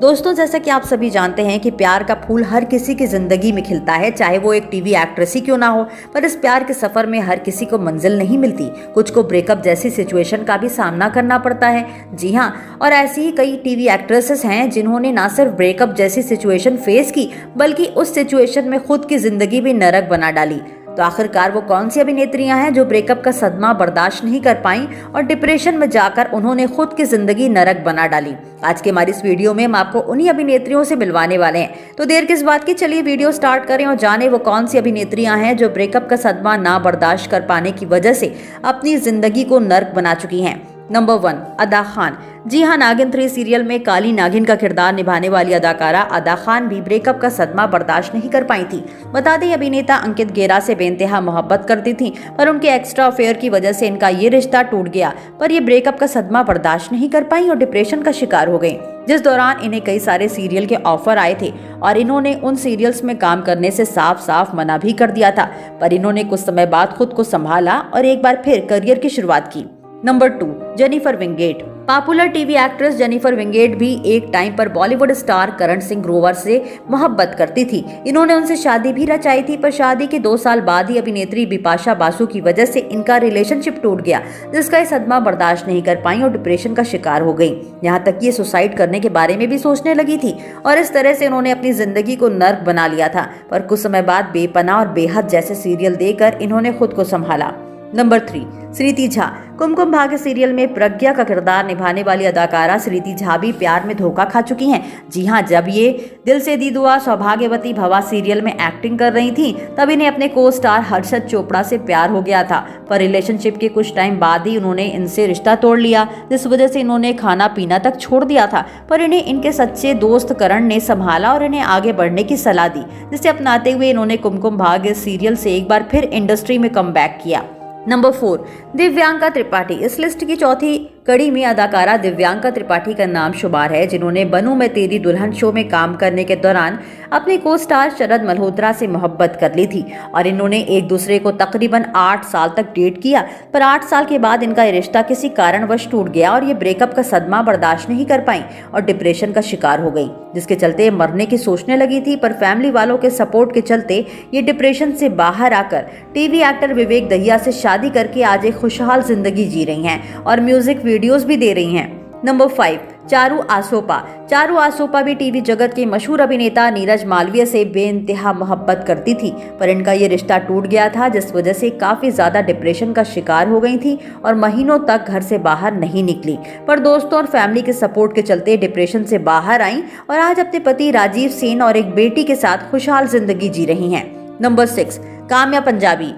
दोस्तों, जैसा कि आप सभी जानते हैं कि प्यार का फूल हर किसी की जिंदगी में खिलता है, चाहे वो एक टीवी एक्ट्रेस ही क्यों ना हो। पर इस प्यार के सफर में हर किसी को मंजिल नहीं मिलती, कुछ को ब्रेकअप जैसी सिचुएशन का भी सामना करना पड़ता है। जी हाँ, और ऐसी ही कई टीवी एक्ट्रेसेस हैं जिन्होंने ना सिर्फ ब्रेकअप जैसी सिचुएशन फेस की, बल्कि उस सिचुएशन में खुद की जिंदगी भी नरक बना डाली। तो आखिरकार वो कौन सी अभिनेत्रियां हैं जो ब्रेकअप का सदमा बर्दाश्त नहीं कर पाईं और डिप्रेशन में जाकर उन्होंने खुद की जिंदगी नरक बना डाली। आज के हमारी इस वीडियो में हम आपको उन्हीं अभिनेत्रियों से मिलवाने वाले हैं। तो देर किस बात की, चलिए वीडियो स्टार्ट करें और जाने वो कौन सी अभिनेत्रियां हैं जो ब्रेकअप का सदमा ना बर्दाश्त कर पाने की वजह से अपनी जिंदगी को नर्क बना चुकी हैं। नंबर 1, अदा खान। जी हाँ, नागिन 3 सीरियल में काली नागिन का किरदार निभाने वाली अदाकारा अदा खान भी ब्रेकअप का सदमा बर्दाश्त नहीं कर पाई थी। बता दें, अभिनेता अंकित गेरा से बेइंतहा मोहब्बत करती थी, पर उनके एक्स्ट्रा अफेयर की वजह से इनका ये रिश्ता टूट गया। पर ये ब्रेकअप का सदमा बर्दाश्त नहीं कर पाई और डिप्रेशन का शिकार हो गई, जिस दौरान इन्हें कई सारे सीरियल के ऑफर आए थे और इन्होंने उन सीरियल्स में काम करने से साफ साफ मना भी कर दिया था। पर इन्होंने कुछ समय बाद खुद को संभाला और एक बार फिर करियर की शुरुआत की। Number 2, Jennifer Winget. Popular TV actress Jennifer Winget भी एक टाइम पर बॉलीवुड स्टार करण सिंह ग्रोवर से मोहब्बत करती थी। इन्होंने उनसे शादी भी रचाई थी, पर शादी के 2 साल बाद ही अभिनेत्री बिपाशा बासु की वजह से इनका रिलेशनशिप टूट गया, जिसका ये सदमा बर्दाश्त नहीं कर पाई और डिप्रेशन का शिकार हो गई। यहाँ तक कि ये सुसाइड करने के बारे में भी सोचने लगी थी और इस तरह से उन्होंने अपनी जिंदगी को नर्क बना लिया था। पर कुछ समय बाद बेपनाह और बेहद जैसे सीरियल देकर इन्होंने खुद को संभाला। नंबर 3, स्रीति झा। कुमकुम भाग्य सीरियल में प्रज्ञा का किरदार निभाने वाली अदाकारा स्रीति झा भी प्यार में धोखा खा चुकी हैं। जी हाँ, जब ये दिल से दी दुआ सौभाग्यवती भवा सीरियल में एक्टिंग कर रही थी, तब इन्हें अपने को स्टार हर्षद चोपड़ा से प्यार हो गया था। पर रिलेशनशिप के कुछ टाइम बाद ही उन्होंने इनसे रिश्ता तोड़ लिया, जिस वजह से इन्होंने खाना पीना तक छोड़ दिया था। पर इन्हें इनके सच्चे दोस्त करण ने संभाला और इन्हें आगे बढ़ने की सलाह दी, जिसे अपनाते हुए इन्होंने कुमकुम भाग्य सीरियल से एक बार फिर इंडस्ट्री में कमबैक किया। नंबर 4, दिव्यांका त्रिपाठी। इस लिस्ट की चौथी कड़ी में अदाकारा दिव्यांका त्रिपाठी का नाम शुमार है, जिन्होंने बनूं मैं तेरी दुल्हन शो में काम करने के दौरान अपने को स्टार शरद मल्होत्रा से मोहब्बत कर ली थी और इन्होंने एक दूसरे को तकरीबन 8 साल तक डेट किया। पर 8 साल के बाद इनका ये रिश्ता किसी कारणवश टूट गया और ये ब्रेकअप का सदमा बर्दाश्त नहीं कर पाई और डिप्रेशन का शिकार हो गई, जिसके चलते मरने की सोचने लगी थी। पर फैमिली वालों के सपोर्ट के चलते ये डिप्रेशन से बाहर आकर टीवी एक्टर विवेक दहिया से शादी करके आज एक खुशहाल जिंदगी जी रही हैं और म्यूजिक वीडियोस भी दे रही हैं। नंबर 5, चारू आसोपा। चारू आसोपा भी टीवी जगत के मशहूर अभिनेता नीरज मालवीय से बेइंतहा मोहब्बत करती थी, पर इनका ये रिश्ता टूट गया था, जिस वजह से काफी ज्यादा डिप्रेशन का शिकार हो गई थी और महीनों तक घर से बाहर नहीं निकली। पर दोस्तों और फैमिली के सपोर्ट के चलते डिप्रेशन से बाहर आई और आज अपने पति राजीव सेन और एक बेटी के साथ खुशहाल जिंदगी जी रही हैं। नंबर 6, काम्या पंजाबी।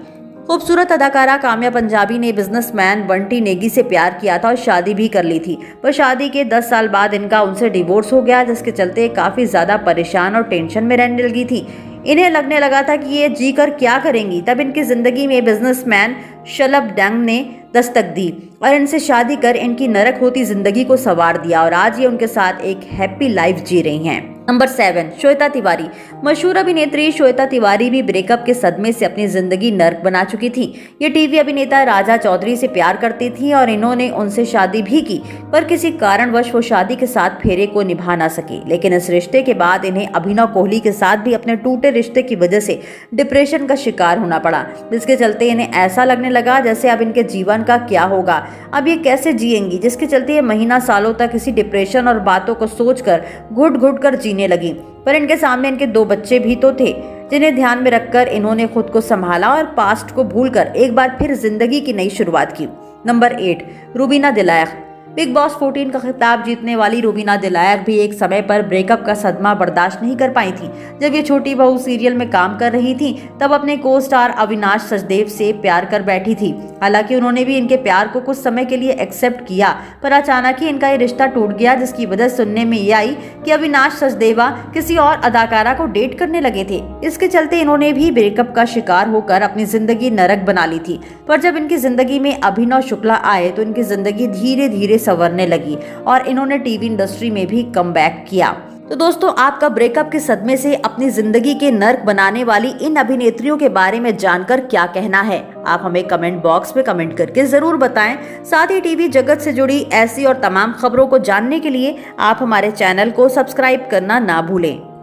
खूबसूरत अदाकारा काम्या पंजाबी ने बिजनेसमैन बंटी नेगी से प्यार किया था और शादी भी कर ली थी। पर शादी के 10 साल बाद इनका उनसे डिवोर्स हो गया, जिसके चलते काफी ज्यादा परेशान और टेंशन में रहने लगी थी। इन्हें लगने लगा था कि ये जी कर क्या करेंगी। तब इनकी जिंदगी में बिजनेसमैन शलभ डंग ने दस्तक दी और इनसे शादी कर इनकी नरक होती जिंदगी को संवार दिया और आज ये उनके साथ एक हैप्पी लाइफ जी रही हैं। नंबर 7, श्वेता तिवारी। मशहूर अभिनेत्री श्वेता तिवारी भी ब्रेकअप के सदमे से अपनी जिंदगी नर्क बना चुकी थी। ये टीवी अभिनेता राजा चौधरी से प्यार करती थी और इन्होंने उनसे शादी भी की, पर किसी कारणवश वो शादी के साथ फेरे को निभा ना सके। लेकिन इस रिश्ते के बाद इन्हें अभिनव कोहली के साथ भी अपने टूटे रिश्ते की वजह से डिप्रेशन का शिकार होना पड़ा, जिसके चलते इन्हें ऐसा लगने लगा जैसे अब इनके जीवन का क्या होगा, अब ये कैसे जिएंगी, जिसके चलते ये महीना सालों तक इसी डिप्रेशन और बातों को सोचकर घुट घुट कर जीने लगी। पर इनके सामने इनके 2 बच्चे भी तो थे, जिन्हें ध्यान में रखकर इन्होंने खुद को संभाला और पास्ट को भूलकर एक बार फिर जिंदगी की नई शुरुआत की। नंबर 8, रुबीना दिलैख। बिग बॉस 14 का खिताब जीतने वाली रुबीना दिलैख भी एक समय पर ब्रेकअप का सदमा बर्दाश्त नहीं कर पाई थी। जब ये छोटी बहू सीरियल में काम कर रही थी, तब अपने को स्टार अविनाश सचदेव से प्यार कर बैठी थी। हालांकि उन्होंने भी इनके प्यार को कुछ समय के लिए एक्सेप्ट किया, पर अचानक ही इनका ये रिश्ता टूट गया, जिसकी वजह सुनने में ये आई कि अविनाश सचदेवा किसी और अदाकारा को डेट करने लगे थे। इसके चलते इन्होंने भी ब्रेकअप का शिकार होकर अपनी जिंदगी नरक बना ली थी। पर जब इनकी जिंदगी में अभिनव शुक्ला आए तो इनकी जिंदगी धीरे धीरे संवरने लगी और इन्होंने टीवी इंडस्ट्री में भी कमबैक किया। तो दोस्तों, आपका ब्रेकअप के सदमे से अपनी जिंदगी के नर्क बनाने वाली इन अभिनेत्रियों के बारे में जानकर क्या कहना है? आप हमें कमेंट बॉक्स में कमेंट करके जरूर बताएं। साथ ही टीवी जगत से जुड़ी ऐसी और तमाम खबरों को जानने के लिए आप हमारे चैनल को सब्सक्राइब करना ना भूलें।